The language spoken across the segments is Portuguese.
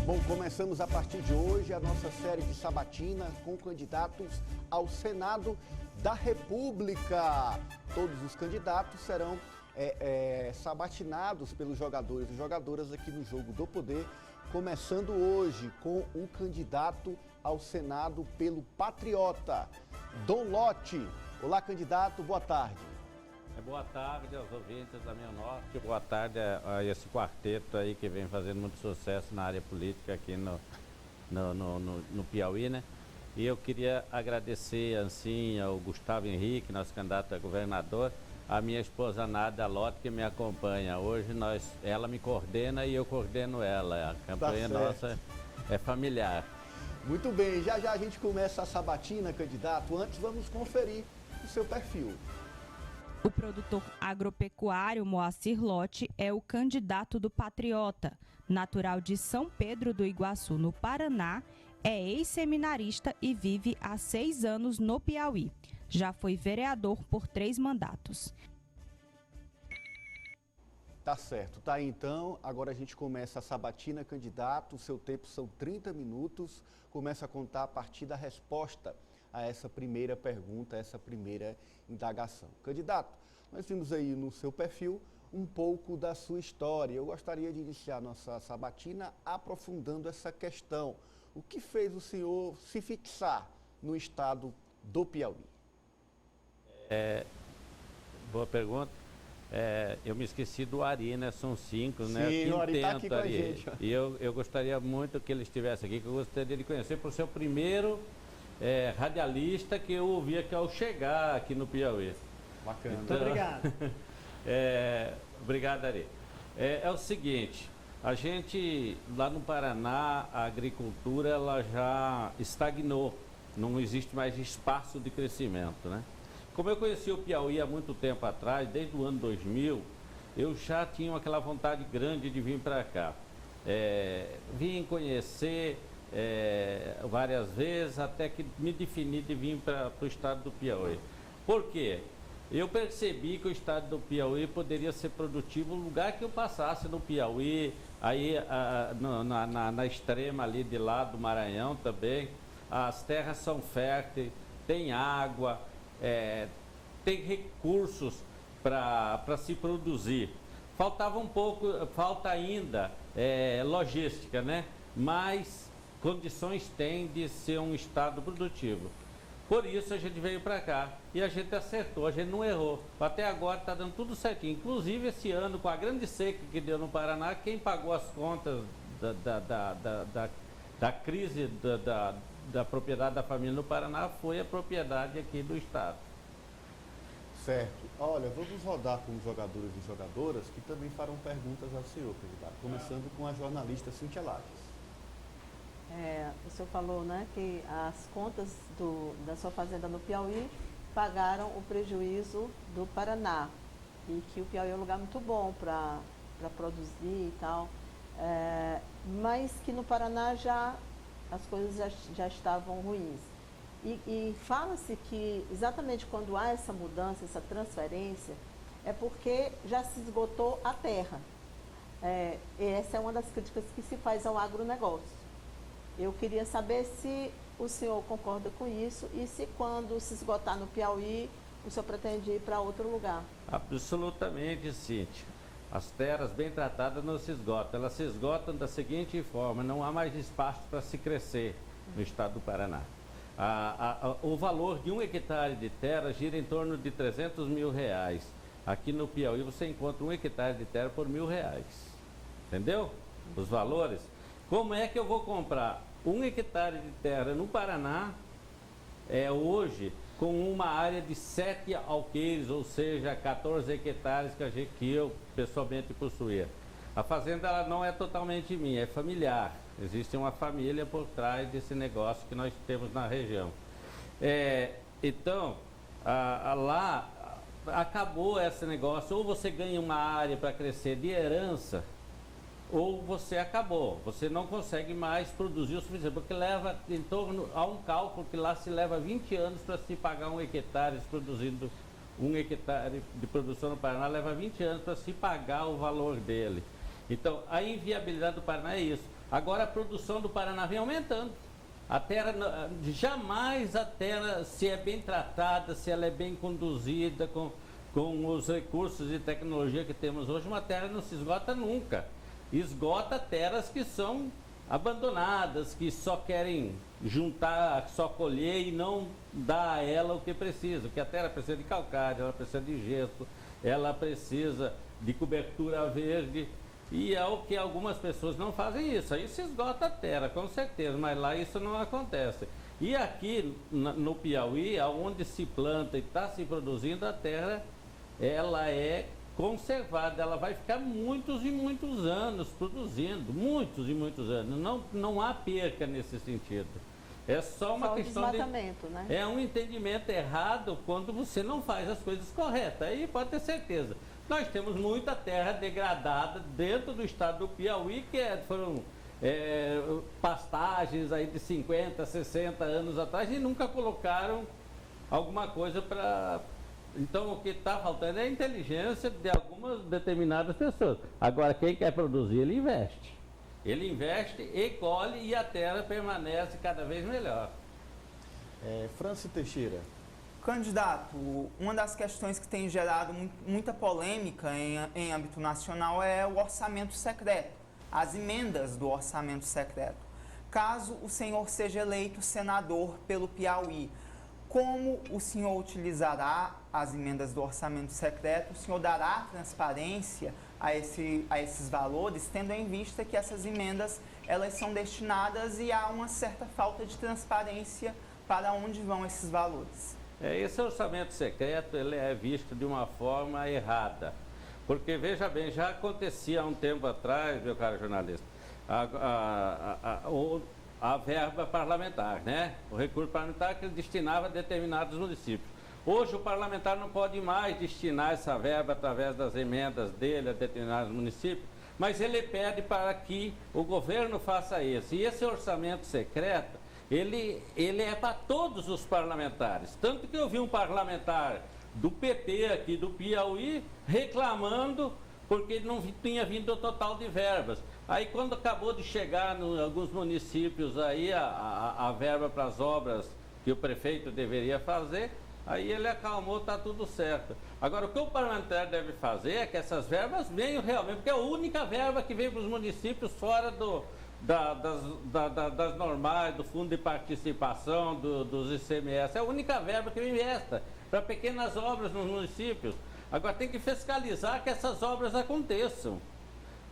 Bom, começamos a partir de hoje a nossa série de sabatina com candidatos ao Senado da República. Todos os candidatos serão sabatinados pelos jogadores e jogadoras aqui no Jogo do Poder, começando hoje com o candidato ao Senado pelo Patriota, Dom Lote. Olá, candidato, boa tarde. Boa tarde aos ouvintes da Minha Norte, boa tarde a esse quarteto aí que vem fazendo muito sucesso na área política aqui no Piauí, né? E eu queria agradecer, assim, ao Gustavo Henrique, nosso candidato a governador, a minha esposa Nádia Lote, que me acompanha. Hoje ela me coordena e eu coordeno ela. A campanha nossa é familiar. Muito bem, já já a gente começa a sabatina, candidato. Antes vamos conferir o seu perfil. O produtor agropecuário Moacir Lote é o candidato do Patriota. Natural de São Pedro do Iguaçu, no Paraná, é ex-seminarista e vive há 6 anos no Piauí. Já foi vereador por 3 mandatos. Tá certo, tá aí então. Agora a gente começa a sabatina, candidato. O seu tempo são 30 minutos. Começa a contar a partir da resposta a essa primeira pergunta, a essa primeira indagação. Candidato, nós vimos aí no seu perfil um pouco da sua história. Eu gostaria de iniciar nossa sabatina aprofundando essa questão. O que fez o senhor se fixar no estado do Piauí? Boa pergunta. Eu me esqueci do Ari, né? São 5, né? Sim, o Ari está aqui com a gente. E eu gostaria muito que ele estivesse aqui, que eu gostaria de conhecer por ser o primeiro radialista que eu ouvi aqui ao chegar aqui no Piauí. Bacana. Então, muito obrigado. Obrigado, Ari. É o seguinte, a gente, lá no Paraná, a agricultura ela já estagnou, não existe mais espaço de crescimento, né? Como eu conheci o Piauí há muito tempo atrás, desde o ano 2000, eu já tinha aquela vontade grande de vir para cá. Vim conhecer várias vezes, até que me defini de vir para o estado do Piauí. Por quê? Eu percebi que o estado do Piauí poderia ser produtivo no lugar que eu passasse no Piauí, aí na extrema ali de lá do Maranhão também. As terras são férteis, tem água, tem recursos para se produzir. Falta ainda logística, né? Mas condições tem de ser um estado produtivo. Por isso a gente veio para cá e a gente acertou, a gente não errou. Até agora está dando tudo certinho. Inclusive esse ano, com a grande seca que deu no Paraná, quem pagou as contas da crise da propriedade da família no Paraná foi a propriedade aqui do estado. Certo. Olha, vamos rodar com os jogadores e jogadoras que também farão perguntas ao senhor, candidato. Começando com a jornalista Cíntia Lages. O senhor falou, né, que as contas da sua fazenda no Piauí pagaram o prejuízo do Paraná e que o Piauí é um lugar muito bom para produzir e tal, mas que no Paraná as coisas já estavam ruins. E fala-se que exatamente quando há essa mudança, essa transferência, é porque já se esgotou a terra. Essa é uma das críticas que se faz ao agronegócio. Eu queria saber se o senhor concorda com isso e se quando se esgotar no Piauí, o senhor pretende ir para outro lugar. Absolutamente, Cíntia. As terras bem tratadas não se esgotam. Elas se esgotam da seguinte forma: não há mais espaço para se crescer no estado do Paraná. O valor de 1 hectare de terra gira em torno de R$300 mil. Aqui no Piauí você encontra 1 hectare de terra por R$1.000. Entendeu? Os valores. Como é que eu vou comprar 1 hectare de terra no Paraná, hoje, com uma área de 7 alqueires, ou seja, 14 hectares que eu pessoalmente possuía? A fazenda ela não é totalmente minha, é familiar. Existe uma família por trás desse negócio que nós temos na região. Então, lá acabou esse negócio. Ou você ganha uma área para crescer de herança, ou você acabou. Você não consegue mais produzir o suficiente, porque leva em torno a um cálculo que lá se leva 20 anos para se pagar 1 hectare, produzindo 1 hectare de produção no Paraná, leva 20 anos para se pagar o valor dele. Então, a inviabilidade do Paraná é isso. Agora a produção do Paraná vem aumentando. A terra, jamais a terra, se é bem tratada, se ela é bem conduzida com os recursos e tecnologia que temos hoje, uma terra não se esgota nunca. Esgota terras que são abandonadas, que só querem juntar, só colher e não dar a ela o que precisa. Porque a terra precisa de calcário, ela precisa de gesso, ela precisa de cobertura verde. E é o que algumas pessoas não fazem isso. Aí se esgota a terra, com certeza, mas lá isso não acontece. E aqui no Piauí, onde se planta e está se produzindo, a terra ela é conservada, ela vai ficar muitos e muitos anos produzindo, muitos e muitos anos. Não há perca nesse sentido. É só uma questão de... né? É um entendimento errado quando você não faz as coisas corretas. Aí pode ter certeza. Nós temos muita terra degradada dentro do estado do Piauí, que foram pastagens aí de 50, 60 anos atrás e nunca colocaram alguma coisa para... Então o que está faltando é a inteligência de algumas determinadas pessoas. Agora quem quer produzir, ele investe. Ele investe e colhe e a terra permanece cada vez melhor. Franci Teixeira. Candidato, uma das questões que tem gerado muita polêmica em âmbito nacional é o orçamento secreto, as emendas do orçamento secreto. Caso o senhor seja eleito senador pelo Piauí, como o senhor utilizará as emendas do orçamento secreto? O senhor dará transparência a esses valores, tendo em vista que essas emendas elas são destinadas e há uma certa falta de transparência para onde vão esses valores? Esse orçamento secreto ele é visto de uma forma errada, porque veja bem, já acontecia há um tempo atrás, meu caro jornalista, a verba parlamentar, né? O recurso parlamentar que ele destinava a determinados municípios. Hoje o parlamentar não pode mais destinar essa verba através das emendas dele a determinados municípios, mas ele pede para que o governo faça isso. E esse orçamento secreto, ele é para todos os parlamentares. Tanto que eu vi um parlamentar do PT aqui do Piauí reclamando porque ele não tinha vindo o total de verbas. Aí quando acabou de chegar em alguns municípios aí a verba para as obras que o prefeito deveria fazer, aí ele acalmou, está tudo certo. Agora o que o parlamentar deve fazer é que essas verbas venham realmente, porque é a única verba que vem para os municípios fora das normais, do fundo de participação, dos ICMS. É a única verba que vem esta, para pequenas obras nos municípios. Agora tem que fiscalizar que essas obras aconteçam.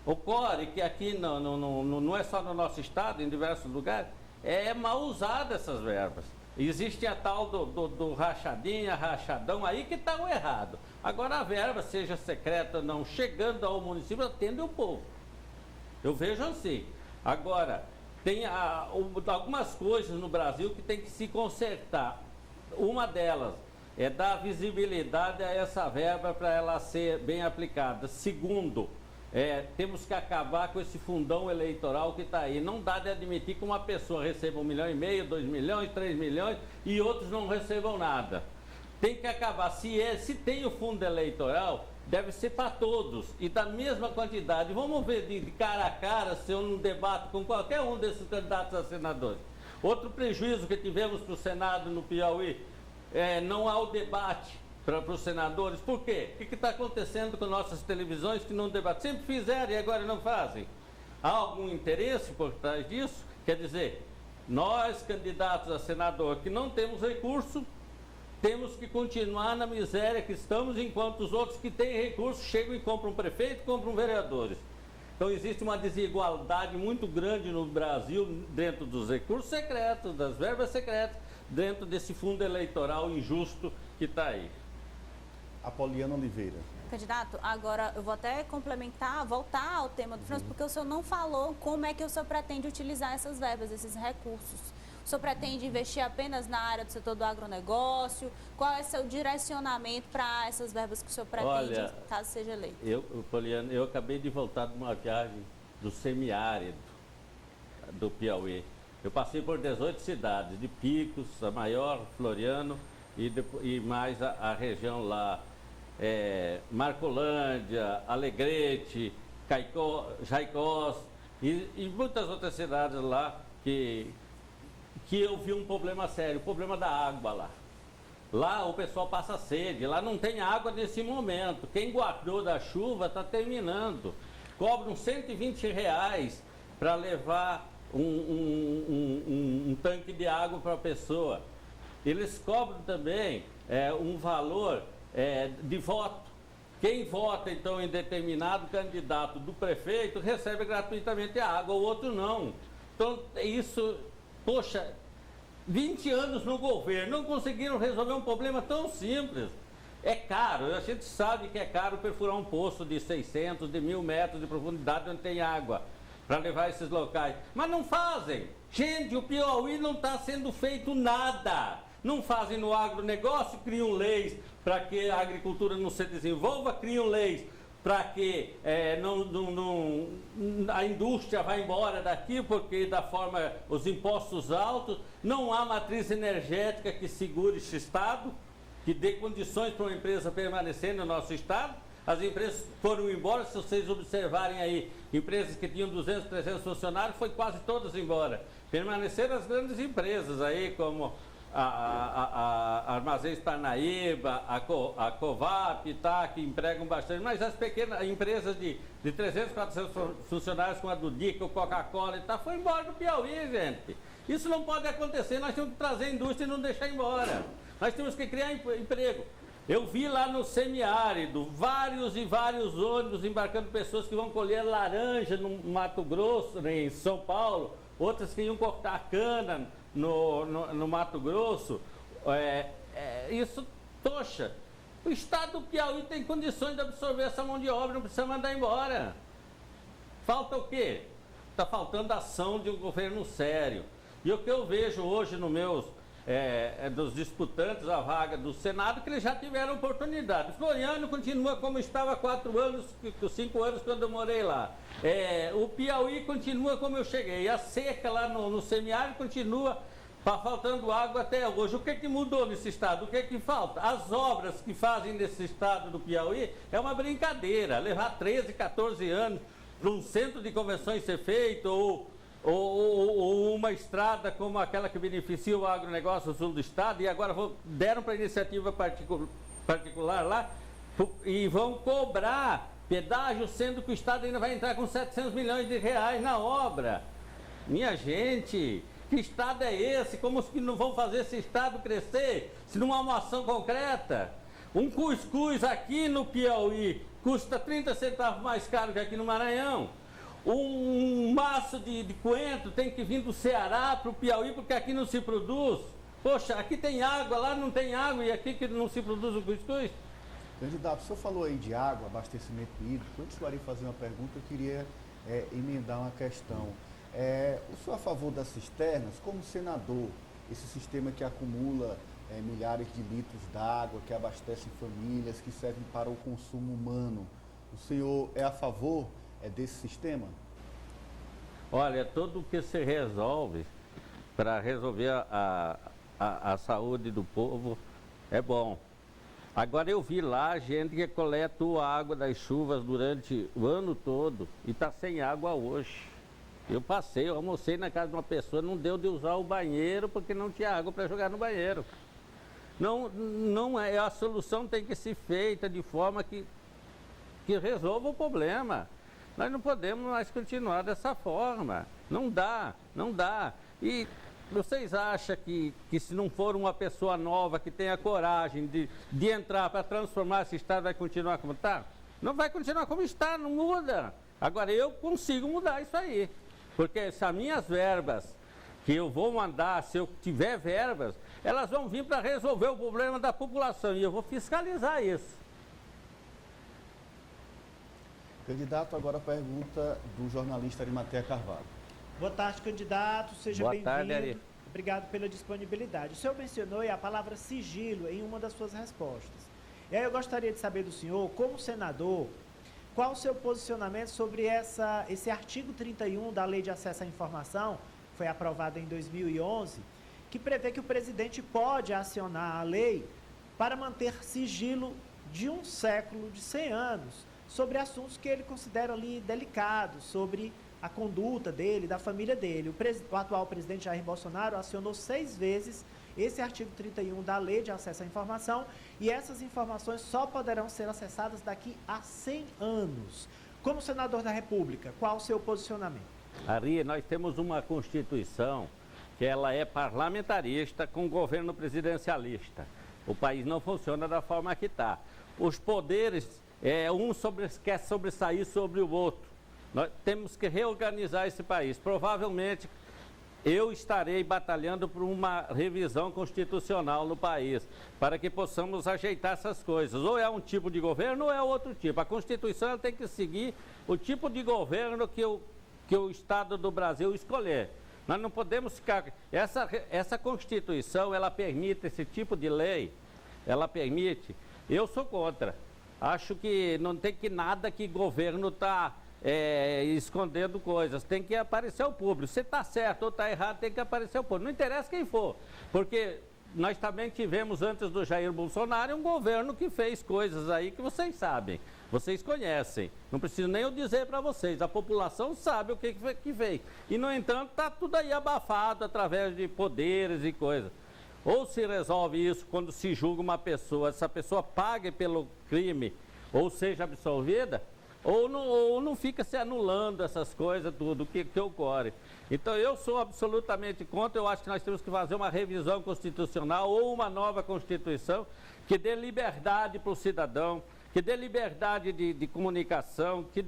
Ocorre que aqui não é só no nosso estado, em diversos lugares, é mal usada essas verbas. Existe a tal do rachadinha, rachadão, aí que está o errado. Agora a verba, seja secreta ou não, chegando ao município, atende o povo. Eu vejo assim. Agora, tem algumas coisas no Brasil que tem que se consertar. Uma delas é dar visibilidade a essa verba para ela ser bem aplicada. Segundo, temos que acabar com esse fundão eleitoral que está aí. Não dá de admitir que uma pessoa receba 1,5 milhão, 2 milhões, 3 milhões e outros não recebam nada. Tem que acabar. Se tem o fundo eleitoral, deve ser para todos e da mesma quantidade. Vamos ver de cara a cara se eu não debato com qualquer um desses candidatos a senadores. Outro prejuízo que tivemos para o Senado no Piauí, não há o debate para os senadores. Por quê? O que está acontecendo com nossas televisões que não debatem? Sempre fizeram e agora não fazem. Há algum interesse por trás disso? Quer dizer, nós candidatos a senador que não temos recurso, temos que continuar na miséria que estamos, enquanto os outros que têm recursos chegam e compram prefeito, compram vereadores. Então existe uma desigualdade muito grande no Brasil dentro dos recursos secretos, das verbas secretas, dentro desse fundo eleitoral injusto que está aí. Apoliana Oliveira. Candidato, agora eu vou até complementar, voltar ao tema do França, porque o senhor não falou como é que o senhor pretende utilizar essas verbas, esses recursos. O senhor pretende investir apenas na área do setor do agronegócio? Qual é o seu direcionamento para essas verbas que o senhor pretende, caso seja eleito? Poliana, eu acabei de voltar de uma viagem do semiárido do Piauí. Eu passei por 18 cidades, de Picos, a maior, Floriano, e mais a região lá, Marcolândia, Alegrete, Jaicós, E muitas outras cidades lá que eu vi um problema sério, o problema da água lá. Lá o pessoal passa sede, lá não tem água nesse momento. Quem guardou da chuva está terminando. Cobram R$120 para levar um tanque de água para a pessoa. Eles cobram também um valor de voto. Quem vota, então, em determinado candidato do prefeito recebe gratuitamente a água, o outro não. Então, isso, poxa, 20 anos no governo, não conseguiram resolver um problema tão simples. É caro, a gente sabe que é caro perfurar um poço de 600, de 1.000 metros de profundidade onde tem água, para levar esses locais. Mas não fazem. Gente, o Piauí não está sendo feito nada. Não fazem no agronegócio, criam leis para que a agricultura não se desenvolva, criam leis para que a indústria vá embora daqui, porque da forma os impostos altos, não há matriz energética que segure esse Estado, que dê condições para uma empresa permanecer no nosso Estado. As empresas foram embora, se vocês observarem aí, empresas que tinham 200, 300 funcionários, foi quase todas embora. Permaneceram as grandes empresas aí, como a Armazéns Parnaíba, a Covap, tá, que empregam bastante, mas as pequenas empresas de 300, 400 funcionários, como a do Dica, o Coca-Cola e tal, foi embora do Piauí, gente. Isso não pode acontecer, nós temos que trazer a indústria e não deixar embora. Nós temos que criar emprego. Eu vi lá no semiárido vários e vários ônibus embarcando pessoas que vão colher laranja no Mato Grosso, em São Paulo, outras que iam cortar cana no Mato Grosso. Isso, poxa, o Estado do Piauí tem condições de absorver essa mão de obra, não precisa mandar embora. Falta o quê? Está faltando ação de um governo sério. E o que eu vejo hoje nos meus dos disputantes a vaga do Senado, que eles já tiveram oportunidade. Floriano continua como estava há 4 anos, 5 anos quando eu morei lá. O Piauí continua como eu cheguei. A seca lá no semiárido continua faltando água até hoje. O que mudou nesse estado? O que falta? As obras que fazem nesse estado do Piauí é uma brincadeira. Levar 13, 14 anos para um centro de convenções ser feito, ou uma estrada como aquela que beneficia o agronegócio no sul do estado, e agora deram para a iniciativa particular lá e vão cobrar pedágio, sendo que o estado ainda vai entrar com 700 milhões de reais na obra. Minha gente, que estado é esse? Como que não vão fazer esse estado crescer se não há uma ação concreta? Um cuscuz aqui no Piauí custa 30 centavos mais caro que aqui no Maranhão. Um maço de coentro tem que vir do Ceará para o Piauí, porque aqui não se produz. Poxa, aqui tem água, lá não tem água, e aqui que não se produz o cuscuz. Candidato, o senhor falou aí de água, abastecimento hídrico. Antes de eu fazer uma pergunta, eu queria emendar uma questão. O senhor é a favor das cisternas? Como senador, esse sistema que acumula milhares de litros d'água, que abastecem famílias, que servem para o consumo humano, o senhor é a favor desse sistema? Olha, tudo o que se resolve para resolver a saúde do povo é bom. Agora eu vi lá gente que coleta a água das chuvas durante o ano todo e está sem água hoje. Eu almocei na casa de uma pessoa, não deu de usar o banheiro porque não tinha água para jogar no banheiro. Não é, a solução tem que ser feita de forma que resolva o problema. Nós não podemos mais continuar dessa forma. Não dá. E vocês acham que se não for uma pessoa nova que tenha coragem de entrar para transformar esse estado, vai continuar como está? Não vai continuar como está, não muda. Agora eu consigo mudar isso aí. Porque se as minhas verbas que eu vou mandar, se eu tiver verbas, elas vão vir para resolver o problema da população. E eu vou fiscalizar isso. Candidato, agora a pergunta do jornalista Arimatea Carvalho. Boa tarde, candidato. Seja bem-vindo. Boa tarde, Ari. Obrigado pela disponibilidade. O senhor mencionou a palavra sigilo em uma das suas respostas. E aí eu gostaria de saber do senhor, como senador, qual o seu posicionamento sobre esse artigo 31 da Lei de Acesso à Informação, que foi aprovado em 2011, que prevê que o presidente pode acionar a lei para manter sigilo de um século, de 100 anos, sobre assuntos que ele considera ali delicados, sobre a conduta dele, da família dele. O atual presidente Jair Bolsonaro acionou 6 vezes esse artigo 31 da Lei de Acesso à Informação e essas informações só poderão ser acessadas daqui a 100 anos. Como senador da República, qual o seu posicionamento? Ari, nós temos uma Constituição que ela é parlamentarista com governo presidencialista. O país não funciona da forma que está. Os poderes, quer sobressair sobre o outro. Nós temos que reorganizar esse país. Provavelmente, eu estarei batalhando por uma revisão constitucional no país, para que possamos ajeitar essas coisas. Ou é um tipo de governo ou é outro tipo. A Constituição ela tem que seguir o tipo de governo que o Estado do Brasil escolher. Nós não podemos ficar... Essa Constituição, ela permite esse tipo de lei, ela permite... Eu sou contra. Acho que não tem que nada que governo está escondendo coisas. Tem que aparecer o público. Se está certo ou está errado, tem que aparecer o público. Não interessa quem for, porque nós também tivemos, antes do Jair Bolsonaro, um governo que fez coisas aí que vocês sabem. Vocês conhecem. Não preciso nem eu dizer para vocês. A população sabe o que fez. E, no entanto, está tudo aí abafado através de poderes e coisas. Ou se resolve isso quando se julga uma pessoa, essa pessoa pague pelo crime ou seja absolvida, ou não fica se anulando essas coisas, tudo que ocorre. Então, eu sou absolutamente contra. Eu acho que nós temos que fazer uma revisão constitucional ou uma nova Constituição que dê liberdade para o cidadão, que dê liberdade de comunicação, que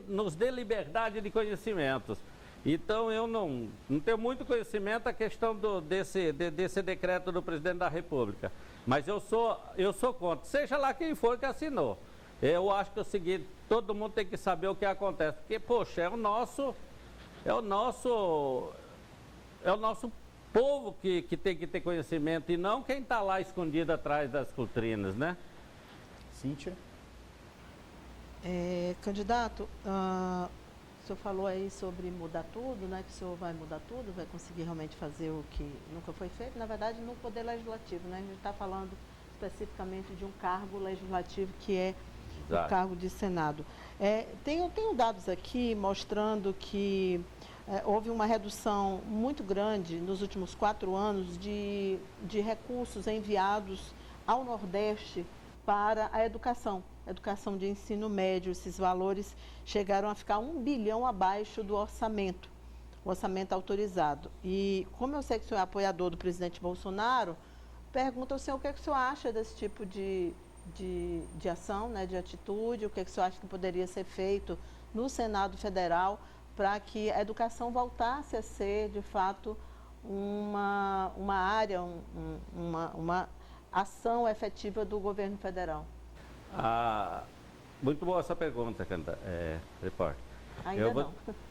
nos dê liberdade de conhecimentos. Então, eu não tenho muito conhecimento da questão desse decreto do presidente da República. Mas eu sou contra, seja lá quem for que assinou. Eu acho que é o seguinte, todo mundo tem que saber o que acontece. Porque, poxa, é o nosso povo que tem que ter conhecimento e não quem está lá escondido atrás das cortinas, né? Cíntia? Candidato, o senhor falou aí sobre mudar tudo, né? Que o senhor vai mudar tudo, vai conseguir realmente fazer o que nunca foi feito. Na verdade, no Poder Legislativo, né? A gente está falando especificamente de um cargo legislativo que é Exato. O cargo de Senado. Tenho dados aqui mostrando que houve uma redução muito grande nos últimos 4 anos de recursos enviados ao Nordeste para a educação de ensino médio. Esses valores chegaram a ficar 1 bilhão abaixo do orçamento autorizado. E como eu sei que o senhor é apoiador do presidente Bolsonaro, pergunto ao senhor o que o senhor acha desse tipo de ação, né, de atitude, o que o senhor acha que poderia ser feito no Senado Federal para que a educação voltasse a ser, de fato, uma área, uma ação efetiva do governo federal? Muito boa essa pergunta, repórter.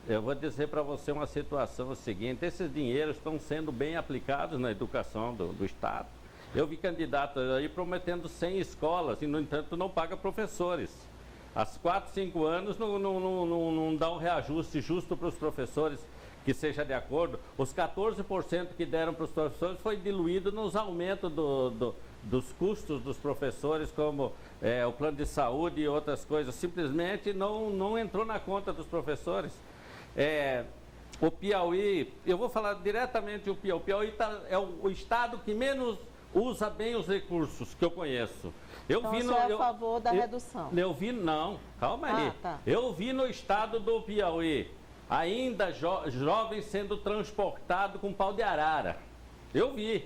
Eu vou dizer para você uma situação seguinte: esses dinheiros estão sendo bem aplicados na educação do Estado. Eu vi candidato aí prometendo 100 escolas e, no entanto, não paga professores. Há 4, 5 anos não dá um reajuste justo para os professores que seja de acordo. Os 14% que deram para os professores foi diluído nos aumentos dos custos dos professores, como o plano de saúde e outras coisas. Simplesmente não entrou na conta dos professores. O Piauí, eu vou falar diretamente do Piauí. O Piauí é o estado que menos usa bem os recursos que eu conheço. Então, você é a favor da redução? Calma aí. Tá. Eu vi no estado do Piauí ainda jovens sendo transportados com pau de arara. Eu vi.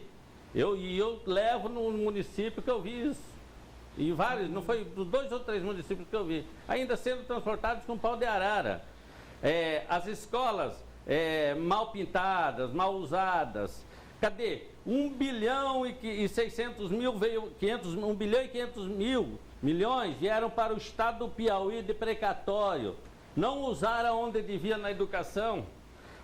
Eu levo no município que eu vi isso. E vários, não foi dos 2 ou 3 municípios que eu vi, ainda sendo transportados com pau de arara. As escolas mal pintadas, mal usadas. Cadê? 1 bilhão e 600 mil veio 1 bilhão e 500 milhões vieram para o estado do Piauí de precatório. Não usaram onde devia na educação.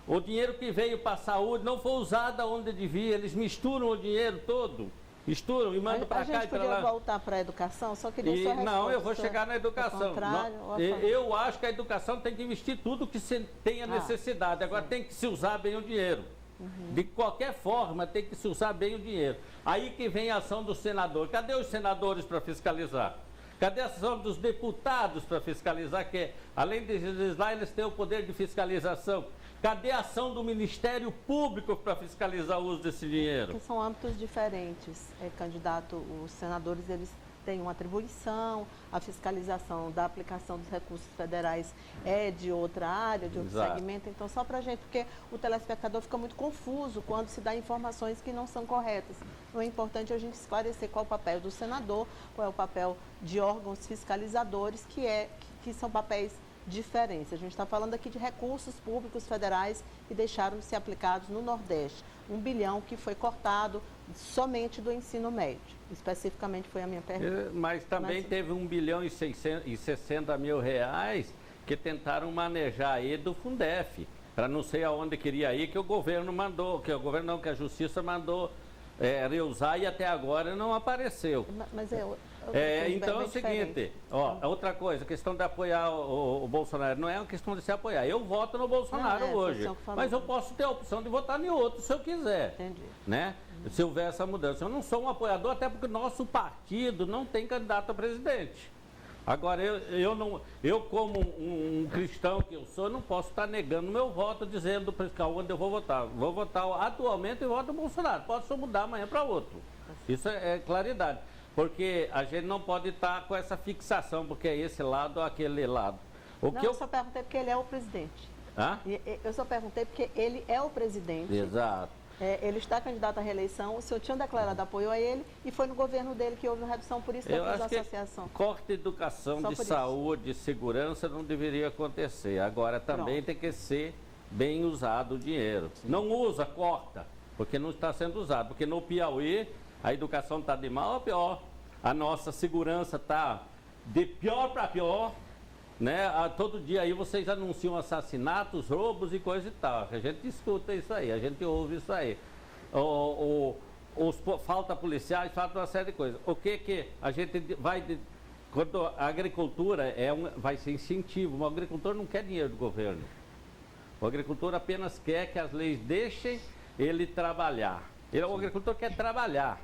O dinheiro que veio para a saúde não foi usado onde devia. Eles misturam o dinheiro todo. Misturam e mandam para cá e para lá. A gente podia voltar para a educação? Só queria sua resposta. Não, eu vou chegar na educação. Eu acho que a educação tem que investir tudo que se tenha necessidade. Agora tem que se usar bem o dinheiro. De qualquer forma, tem que se usar bem o dinheiro. Aí que vem a ação do senador. Cadê os senadores para fiscalizar? Cadê a ação dos deputados para fiscalizar, que além de legislar, eles têm o poder de fiscalização? Cadê a ação do Ministério Público para fiscalizar o uso desse dinheiro? Porque são âmbitos diferentes. Candidato, os senadores, eles têm uma atribuição, a fiscalização da aplicação dos recursos federais é de outra área, de outro Exato. segmento. Então, só para a gente, porque o telespectador fica muito confuso quando se dá informações que não são corretas. Então, é importante a gente esclarecer qual é o papel do senador, qual é o papel de órgãos fiscalizadores, que são papéis diferentes. A gente está falando aqui de recursos públicos federais que deixaram de ser aplicados no Nordeste. 1 bilhão que foi cortado somente do ensino médio. Especificamente foi a minha pergunta. Mas também teve 1 bilhão e 60 mil reais que tentaram manejar aí do Fundef, para não sei aonde queria ir, que o governo mandou, que a Justiça mandou reusar e até agora não apareceu. Mas então é o seguinte, outra coisa, a questão de apoiar o Bolsonaro, não é uma questão de se apoiar. Eu voto no Bolsonaro hoje, mas eu posso ter a opção de votar em outro se eu quiser. Entendi. Né? Se houver essa mudança. Eu não sou um apoiador, até porque nosso partido não tem candidato a presidente. Agora, eu como um cristão que eu sou, não posso estar negando meu voto, dizendo para onde eu vou votar. Vou votar atualmente e voto no Bolsonaro. Posso mudar amanhã para outro. Isso é claridade. Porque a gente não pode estar com essa fixação, porque é esse lado ou aquele lado. Eu só perguntei porque ele é o presidente. Hã? Eu só perguntei porque ele é o presidente. Exato. Ele está candidato à reeleição, o senhor tinha declarado apoio a ele e foi no governo dele que houve uma redução, por isso que eu fiz a associação. Corte de educação, de saúde, de segurança não deveria acontecer. Agora também tem que ser bem usado o dinheiro. Sim. Não usa, corta, porque não está sendo usado. Porque no Piauí a educação está de mal a pior, a nossa segurança está de pior para pior. Né? Todo dia aí vocês anunciam assassinatos, roubos e coisa e tal. A gente escuta isso aí, a gente ouve isso aí. Falta policiais, falta uma série de coisas. O que a gente vai... Quando a agricultura vai ser incentivo, o agricultor não quer dinheiro do governo. O agricultor apenas quer que as leis deixem ele trabalhar. O agricultor quer trabalhar.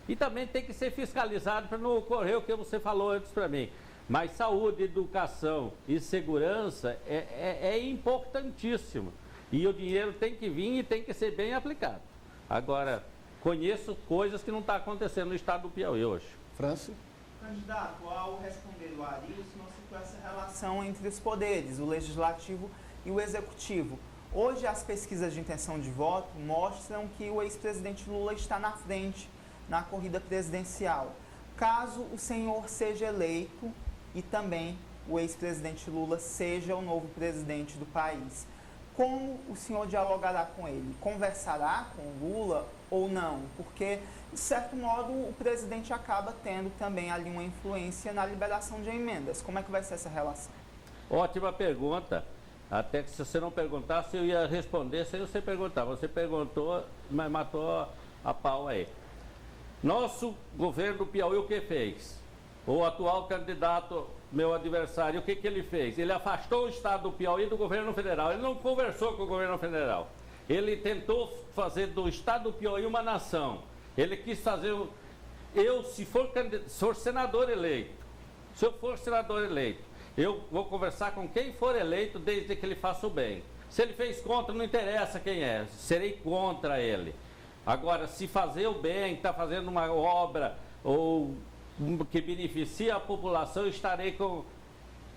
E também tem que ser fiscalizado para não ocorrer o que você falou antes para mim. Mas saúde, educação e segurança é importantíssimo. E o dinheiro tem que vir e tem que ser bem aplicado. Agora, conheço coisas que não estão acontecendo no estado do Piauí hoje. França? Candidato, ao responder o Ari, o senhor citou essa relação entre os poderes, o legislativo e o executivo. Hoje, as pesquisas de intenção de voto mostram que o ex-presidente Lula está na frente na corrida presidencial. Caso o senhor seja eleito e também o ex-presidente Lula seja o novo presidente do país, como o senhor dialogará com ele? Conversará com o Lula ou não? Porque, de certo modo, o presidente acaba tendo também ali uma influência na liberação de emendas. Como é que vai ser essa relação? Ótima pergunta. Até que se você não perguntasse, eu ia responder sem você perguntar. Você perguntou, mas matou a pau aí. Nosso governo do Piauí, o que fez? O atual candidato, meu adversário, o que ele fez? Ele afastou o estado do Piauí do governo federal. Ele não conversou com o governo federal. Ele tentou fazer do estado do Piauí uma nação. Ele quis fazer... se for senador eleito, eu vou conversar com quem for eleito desde que ele faça o bem. Se ele fez contra, não interessa quem é, serei contra ele. Agora, se fazer o bem, está fazendo uma obra ou que beneficia a população, eu estarei com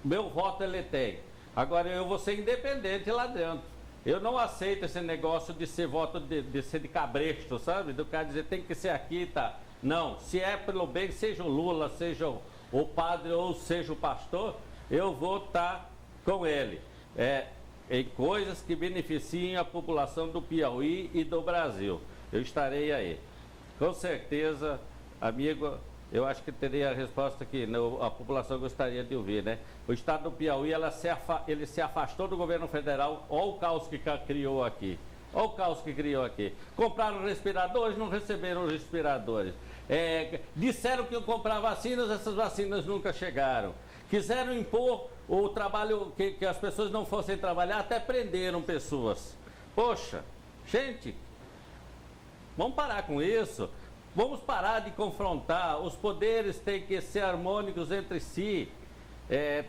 meu voto, ele tem. Agora, eu vou ser independente lá dentro. Eu não aceito esse negócio de ser voto de ser de cabresto, sabe? Do cara dizer tem que ser aqui, tá? Não, se é pelo bem, seja o Lula, seja o padre ou seja o pastor, eu vou estar com ele. Em coisas que beneficiem a população do Piauí e do Brasil. Eu estarei aí. Com certeza, amigo, eu acho que teria a resposta que a população gostaria de ouvir, né? O estado do Piauí, ele se afastou do governo federal. Olha o caos que criou aqui. Olha o caos que criou aqui. Compraram respiradores, não receberam respiradores. Disseram que iam comprar vacinas, essas vacinas nunca chegaram. Quiseram impor o trabalho, que as pessoas não fossem trabalhar, até prenderam pessoas. Poxa, gente, vamos parar com isso. Vamos parar de confrontar, os poderes têm que ser harmônicos entre si,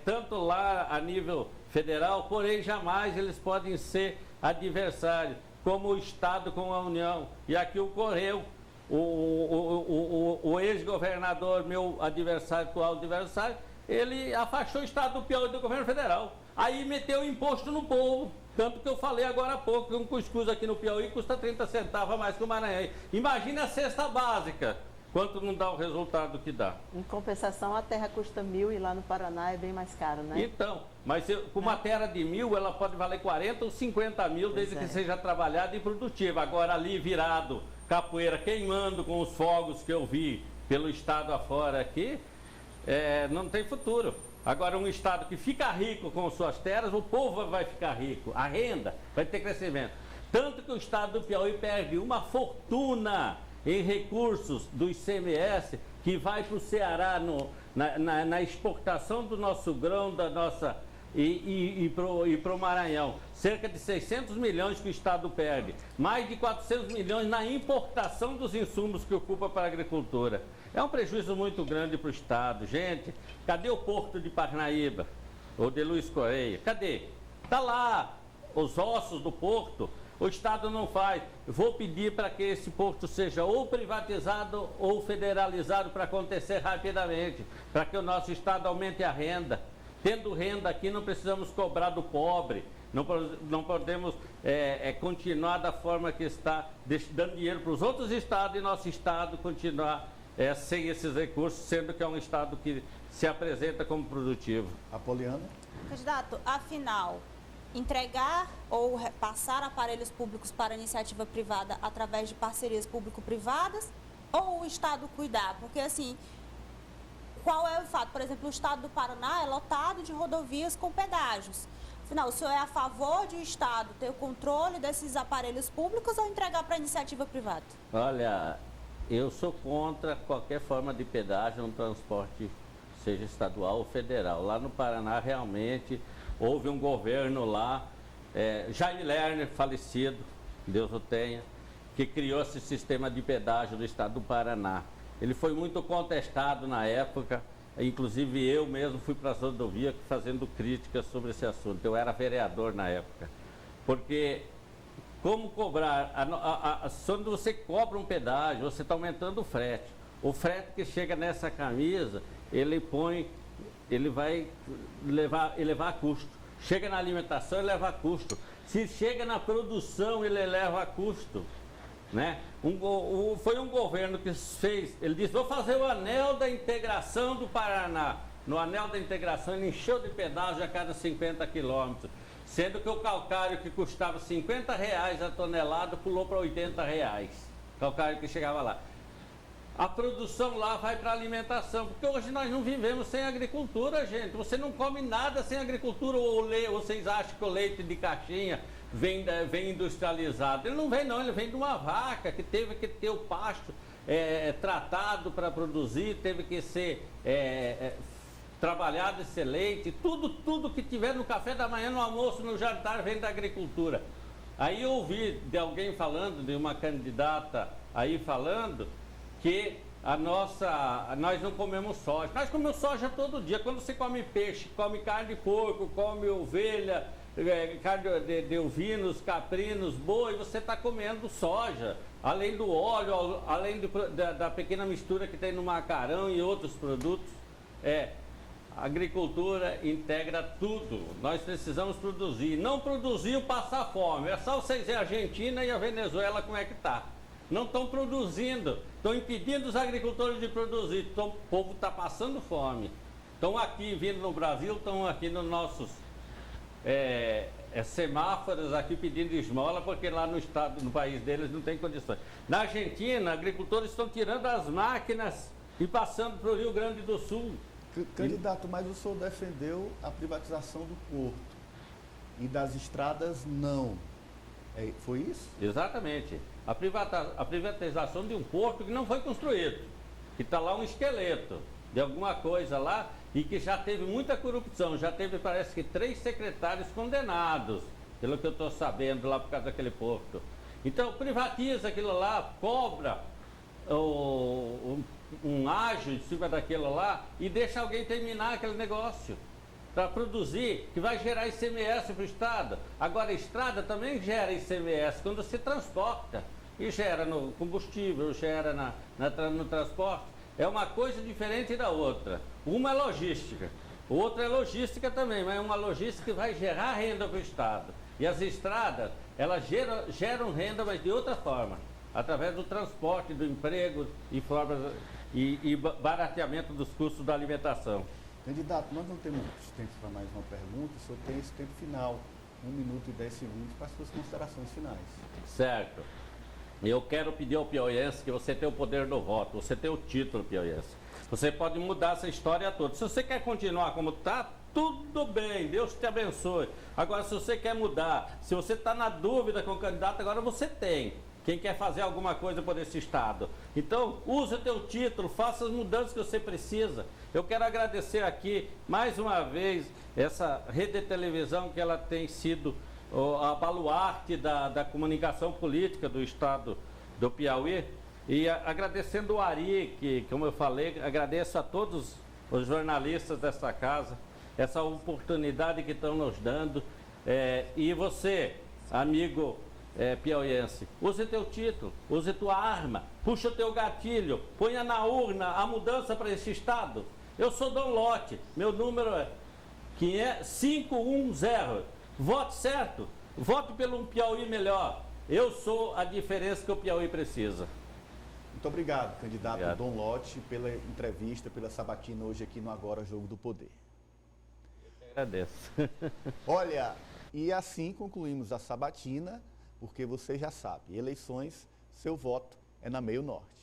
tanto lá a nível federal, porém jamais eles podem ser adversários, como o Estado com a União. E aqui ocorreu, o ex-governador, meu adversário, atual adversário, ele afastou o Estado do Piauí do governo federal. Aí meteu imposto no povo. Tanto que eu falei agora há pouco que um cuscuz aqui no Piauí custa 30 centavos a mais que o Maranhão. Imagina a cesta básica, quanto não dá o resultado que dá. Em compensação, a terra custa 1.000 e lá no Paraná é bem mais caro, né? Então, mas com uma terra de 1.000, ela pode valer 40 ou 50 mil, desde que seja trabalhada e produtiva. Agora ali virado, capoeira queimando com os fogos que eu vi pelo estado afora aqui, não tem futuro. Agora, um estado que fica rico com suas terras, o povo vai ficar rico, a renda vai ter crescimento. Tanto que o estado do Piauí perde uma fortuna em recursos do ICMS que vai para o Ceará na exportação do nosso grão, da nossa e para o Maranhão. Cerca de 600 milhões que o estado perde, mais de 400 milhões na importação dos insumos que ocupa para a agricultura. É um prejuízo muito grande para o estado. Gente, cadê o porto de Parnaíba? Ou de Luiz Correia? Cadê? Está lá os ossos do porto. O estado não faz. Vou pedir para que esse porto seja ou privatizado ou federalizado para acontecer rapidamente, para que o nosso estado aumente a renda. Tendo renda aqui, não precisamos cobrar do pobre. Não podemos continuar da forma que está, dando dinheiro para os outros estados e nosso estado continuar sem esses recursos, sendo que é um estado que se apresenta como produtivo. Apoliana? Candidato, afinal, entregar ou repassar aparelhos públicos para iniciativa privada através de parcerias público-privadas ou o Estado cuidar? Porque, assim, qual é o fato? Por exemplo, o Estado do Paraná é lotado de rodovias com pedágios. Afinal, o senhor é a favor de o Estado ter o controle desses aparelhos públicos ou entregar para a iniciativa privada? Olha, eu sou contra qualquer forma de pedágio no transporte, seja estadual ou federal. Lá no Paraná, realmente, houve um governo lá, Jaime Lerner, falecido, Deus o tenha, que criou esse sistema de pedágio do estado do Paraná. Ele foi muito contestado na época, inclusive eu mesmo fui para as rodovias fazendo críticas sobre esse assunto. Eu era vereador na época, porque como cobrar, quando você cobra um pedágio, você está aumentando o frete. O frete que chega nessa camisa, ele vai elevar custo. Chega na alimentação, ele leva custo. Se chega na produção, ele eleva custo. Né? Foi um governo que fez, ele disse, vou fazer o anel da integração do Paraná. No anel da integração, ele encheu de pedágio a cada 50 quilômetros. Sendo que o calcário que custava R$50 a tonelada pulou para R$80. Calcário que chegava lá. A produção lá vai para a alimentação, porque hoje nós não vivemos sem agricultura, gente. Você não come nada sem agricultura, ou vocês acham que o leite de caixinha vem industrializado? Ele não vem não, ele vem de uma vaca que teve que ter o pasto tratado para produzir, teve que ser trabalhado esse leite, tudo que tiver no café da manhã, no almoço, no jantar, vem da agricultura. Aí eu ouvi de alguém falando, de uma candidata aí falando, que nós não comemos soja. Nós comemos soja todo dia. Quando você come peixe, come carne de porco, come ovelha, carne de ovinos, caprinos, boi, você está comendo soja. Além do óleo, além da pequena mistura que tem no macarrão e outros produtos. A agricultura integra tudo. Nós precisamos produzir. Não produzir, passar fome. É só vocês verem a Argentina e a Venezuela como é que está. Não estão produzindo, estão impedindo os agricultores de produzir. Então, o povo está passando fome. Estão aqui vindo no Brasil, estão aqui nos nossos semáforos aqui pedindo esmola, porque lá no país deles não tem condições. Na Argentina, agricultores estão tirando as máquinas e passando para o Rio Grande do Sul. Candidato, mas o senhor defendeu a privatização do porto e das estradas não. Foi isso? Exatamente. A privatização de um porto que não foi construído, que está lá um esqueleto de alguma coisa lá e que já teve muita corrupção, já teve, parece que 3 secretários condenados, pelo que eu estou sabendo lá por causa daquele porto. Então privatiza aquilo lá, cobra um ágio em cima daquilo lá e deixa alguém terminar aquele negócio para produzir, que vai gerar ICMS para o Estado. Agora, a estrada também gera ICMS quando se transporta. E gera no combustível, gera no transporte. É uma coisa diferente da outra. Uma é logística, outra é logística também, mas é uma logística que vai gerar renda para o Estado. E as estradas, elas geram renda, mas de outra forma, através do transporte, do emprego e barateamento dos custos da alimentação. Candidato, nós não temos tempo para mais uma pergunta, o senhor tem esse tempo final, 1 minuto e 10 segundos, para as suas considerações finais. Certo. Eu quero pedir ao piauiense que você tem o poder do voto, você tem o título, piauiense. Você pode mudar essa história toda. Se você quer continuar como está, tudo bem, Deus te abençoe. Agora, se você quer mudar, se você está na dúvida com o candidato, agora você tem. Quem quer fazer alguma coisa por esse Estado. Então, use o teu título, faça as mudanças que você precisa. Eu quero agradecer aqui, mais uma vez, essa rede de televisão que ela tem sido a baluarte da comunicação política do Estado do Piauí. E agradecendo o Ari, que, como eu falei, agradeço a todos os jornalistas desta casa, essa oportunidade que estão nos dando. E você, amigo piauiense, use teu título, use tua arma, puxa o teu gatilho, ponha na urna a mudança para esse Estado. Eu sou Dom Lote, meu número é 510. Vote certo, vote pelo um Piauí melhor. Eu sou a diferença que o Piauí precisa. Muito obrigado, candidato Obrigado. Dom Lote, pela entrevista, pela sabatina hoje aqui no Agora Jogo do Poder. Eu agradeço. Olha, e assim concluímos a sabatina, porque você já sabe, eleições, seu voto é na Meio Norte.